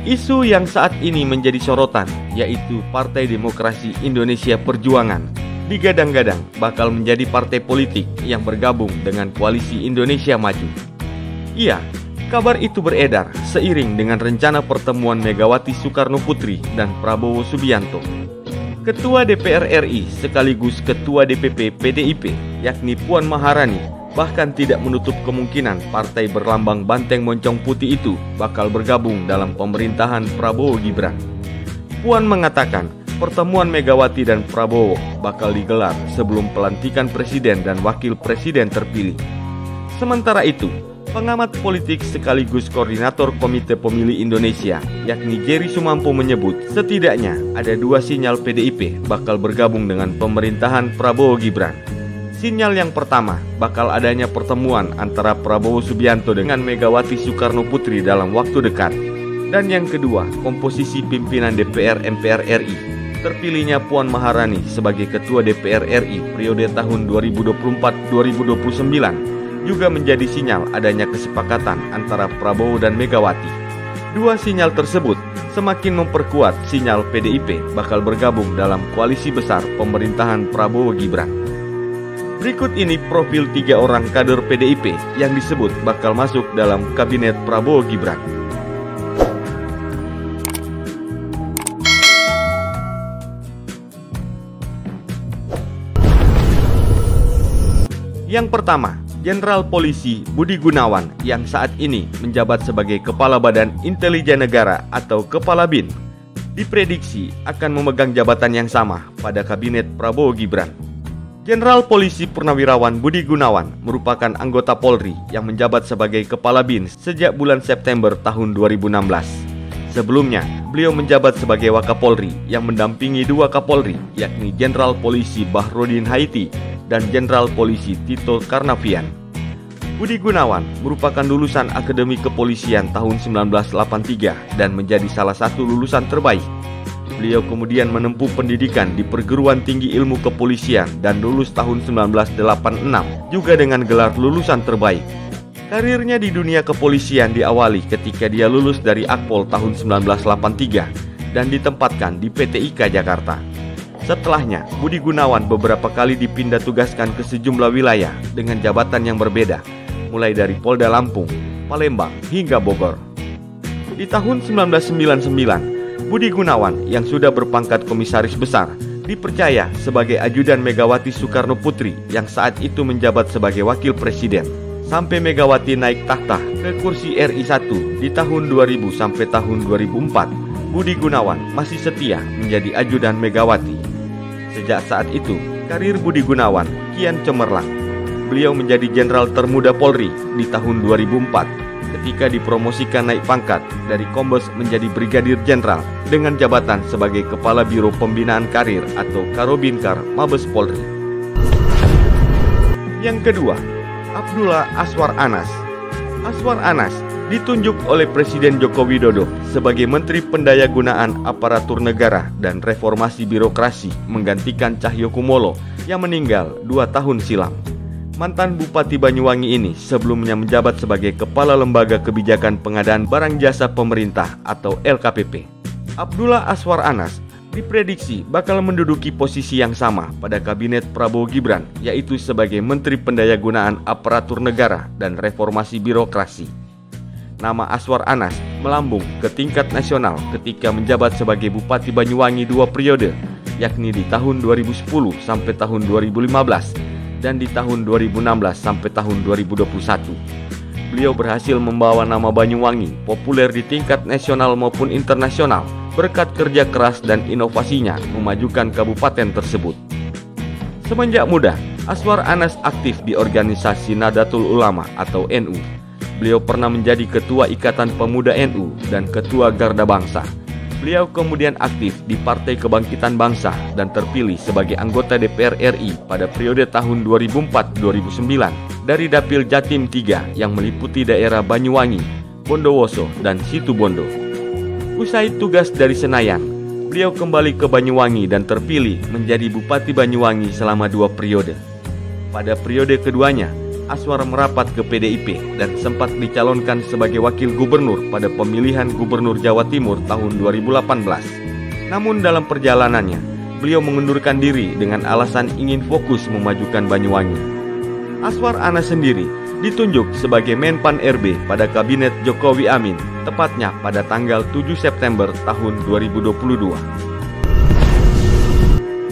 Isu yang saat ini menjadi sorotan, yaitu Partai Demokrasi Indonesia Perjuangan, digadang-gadang bakal menjadi partai politik yang bergabung dengan Koalisi Indonesia Maju. Iya, kabar itu beredar seiring dengan rencana pertemuan Megawati Soekarno Putri dan Prabowo Subianto. Ketua DPR RI sekaligus Ketua DPP PDIP, yakni Puan Maharani, bahkan tidak menutup kemungkinan partai berlambang banteng moncong putih itu bakal bergabung dalam pemerintahan Prabowo Gibran. Puan mengatakan pertemuan Megawati dan Prabowo bakal digelar sebelum pelantikan presiden dan wakil presiden terpilih. Sementara itu, pengamat politik sekaligus koordinator Komite Pemilih Indonesia, yakni Jerry Sumampo menyebut setidaknya ada 2 sinyal PDIP bakal bergabung dengan pemerintahan Prabowo Gibran. Sinyal yang pertama bakal adanya pertemuan antara Prabowo Subianto dengan Megawati Soekarno Putri dalam waktu dekat. Dan yang kedua, komposisi pimpinan DPR MPR RI. Terpilihnya Puan Maharani sebagai Ketua DPR RI periode tahun 2024-2029 juga menjadi sinyal adanya kesepakatan antara Prabowo dan Megawati. 2 sinyal tersebut semakin memperkuat sinyal PDIP bakal bergabung dalam koalisi besar pemerintahan Prabowo Gibran. Berikut ini profil 3 orang kader PDIP yang disebut bakal masuk dalam kabinet Prabowo Gibran. Yang pertama, Jenderal Polisi Budi Gunawan yang saat ini menjabat sebagai Kepala Badan Intelijen Negara atau Kepala BIN, diprediksi akan memegang jabatan yang sama pada kabinet Prabowo Gibran. Jenderal Polisi Purnawirawan Budi Gunawan merupakan anggota Polri yang menjabat sebagai Kepala BIN sejak bulan September tahun 2016. Sebelumnya, beliau menjabat sebagai Wakapolri yang mendampingi 2 Kapolri, yakni Jenderal Polisi Bahrudin Haiti dan Jenderal Polisi Tito Karnavian. Budi Gunawan merupakan lulusan Akademi Kepolisian tahun 1983 dan menjadi salah satu lulusan terbaik. Beliau kemudian menempuh pendidikan di Perguruan Tinggi Ilmu Kepolisian dan lulus tahun 1986 juga dengan gelar lulusan terbaik. Karirnya di dunia kepolisian diawali ketika dia lulus dari Akpol tahun 1983 dan ditempatkan di PT IKA Jakarta. Setelahnya, Budi Gunawan beberapa kali dipindah tugaskan ke sejumlah wilayah dengan jabatan yang berbeda, mulai dari Polda Lampung, Palembang, hingga Bogor. Di tahun 1999, Budi Gunawan yang sudah berpangkat komisaris besar dipercaya sebagai ajudan Megawati Soekarno Putri yang saat itu menjabat sebagai wakil presiden. Sampai Megawati naik tahta ke kursi RI 1 di tahun 2000 sampai tahun 2004, Budi Gunawan masih setia menjadi ajudan Megawati. Sejak saat itu, karir Budi Gunawan kian cemerlang. Beliau menjadi jenderal termuda Polri di tahun 2004 ketika dipromosikan naik pangkat dari Kombes menjadi Brigadir Jenderal dengan jabatan sebagai Kepala Biro Pembinaan Karir atau Karobinkar Mabes Polri. Yang kedua, Abdullah Azwar Anas. Azwar Anas ditunjuk oleh Presiden Joko Widodo sebagai Menteri Pendayagunaan Aparatur Negara dan Reformasi Birokrasi menggantikan Cahyokumolo yang meninggal 2 tahun silam. Mantan Bupati Banyuwangi ini sebelumnya menjabat sebagai Kepala Lembaga Kebijakan Pengadaan Barang Jasa Pemerintah atau LKPP. Abdullah Azwar Anas diprediksi bakal menduduki posisi yang sama pada kabinet Prabowo Gibran, yaitu sebagai Menteri Pendayagunaan Aparatur Negara dan Reformasi Birokrasi. Nama Azwar Anas melambung ke tingkat nasional ketika menjabat sebagai Bupati Banyuwangi 2 periode, yakni di tahun 2010 sampai tahun 2015 dan di tahun 2016 sampai tahun 2021. Beliau berhasil membawa nama Banyuwangi populer di tingkat nasional maupun internasional berkat kerja keras dan inovasinya memajukan kabupaten tersebut. Semenjak muda, Azwar Anas aktif di organisasi Nahdlatul Ulama atau NU. Beliau pernah menjadi Ketua Ikatan Pemuda NU dan Ketua Garda Bangsa. Beliau kemudian aktif di Partai Kebangkitan Bangsa dan terpilih sebagai anggota DPR RI pada periode tahun 2004-2009 dari Dapil Jatim 3 yang meliputi daerah Banyuwangi, Bondowoso, dan Situbondo. Usai tugas dari Senayan, beliau kembali ke Banyuwangi dan terpilih menjadi Bupati Banyuwangi selama 2 periode. Pada periode keduanya, Aswar merapat ke PDIP dan sempat dicalonkan sebagai wakil gubernur pada pemilihan gubernur Jawa Timur tahun 2018. Namun dalam perjalanannya, beliau mengundurkan diri dengan alasan ingin fokus memajukan Banyuwangi. Aswar Anas sendiri ditunjuk sebagai Menpan RB pada Kabinet Jokowi Amin, tepatnya pada tanggal 7 September tahun 2022.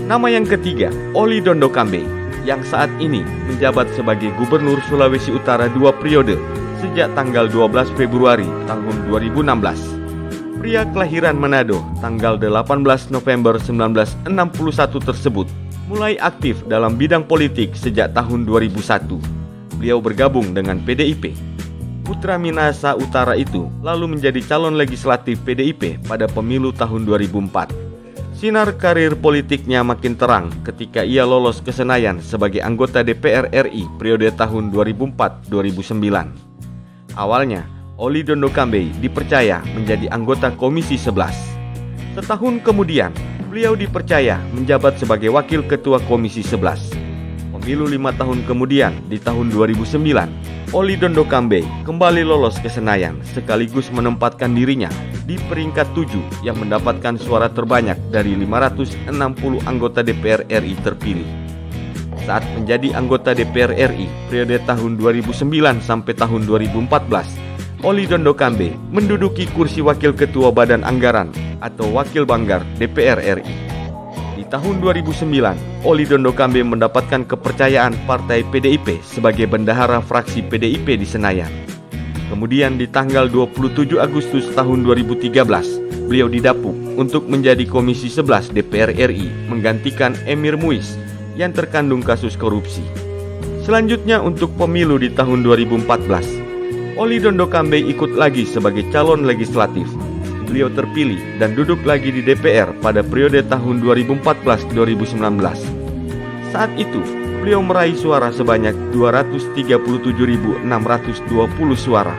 Nama yang ketiga, Oli Dondo Kambe, yang saat ini menjabat sebagai Gubernur Sulawesi Utara 2 periode sejak tanggal 12 Februari tahun 2016. Pria kelahiran Manado tanggal 18 November 1961 tersebut mulai aktif dalam bidang politik sejak tahun 2001. Beliau bergabung dengan PDIP. Putra Minahasa Utara itu lalu menjadi calon legislatif PDIP pada pemilu tahun 2004. Sinar karir politiknya makin terang ketika ia lolos ke Senayan sebagai anggota DPR RI periode tahun 2004-2009. Awalnya, Oli Dondo Kambe dipercaya menjadi anggota Komisi 11. Setahun kemudian, beliau dipercaya menjabat sebagai Wakil Ketua Komisi 11. Pemilu 5 tahun kemudian, di tahun 2009, Oli Dondo Kambe kembali lolos ke Senayan sekaligus menempatkan dirinya di peringkat 7 yang mendapatkan suara terbanyak dari 560 anggota DPR RI terpilih. Saat menjadi anggota DPR RI periode tahun 2009 sampai tahun 2014, Oli Dondo Kambe menduduki kursi Wakil Ketua Badan Anggaran atau Wakil Banggar DPR RI. Di tahun 2009, Oli Dondo Kambe mendapatkan kepercayaan Partai PDIP sebagai bendahara fraksi PDIP di Senayan. Kemudian di tanggal 27 Agustus tahun 2013, beliau didapuk untuk menjadi Komisi 11 DPR RI menggantikan Emir Muiz yang terkandung kasus korupsi. Selanjutnya untuk pemilu di tahun 2014, Oli Dondo Kambe ikut lagi sebagai calon legislatif. Beliau terpilih dan duduk lagi di DPR pada periode tahun 2014-2019. Saat itu, beliau meraih suara sebanyak 237.620 suara.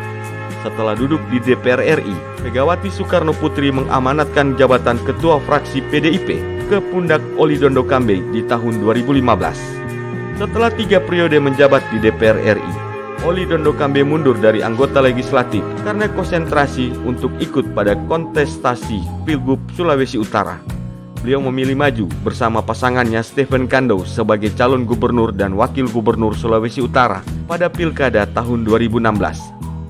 Setelah duduk di DPR RI, Megawati Soekarno Putri mengamanatkan jabatan Ketua Fraksi PDIP ke pundak Oli Dondo Kambe di tahun 2015. Setelah 3 periode menjabat di DPR RI, Oli Dondo Kambe mundur dari anggota legislatif karena konsentrasi untuk ikut pada kontestasi Pilgub Sulawesi Utara. Beliau memilih maju bersama pasangannya Stephen Kando sebagai calon gubernur dan wakil gubernur Sulawesi Utara pada Pilkada tahun 2016.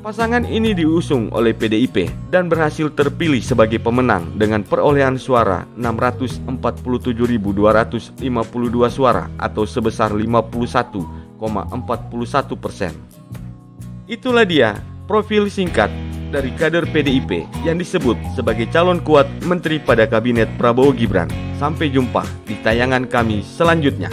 Pasangan ini diusung oleh PDIP dan berhasil terpilih sebagai pemenang dengan perolehan suara 647.252 suara atau sebesar 51,41%. Itulah dia profil singkat dari kader PDIP yang disebut sebagai calon kuat menteri pada kabinet Prabowo Gibran. Sampai jumpa di tayangan kami selanjutnya.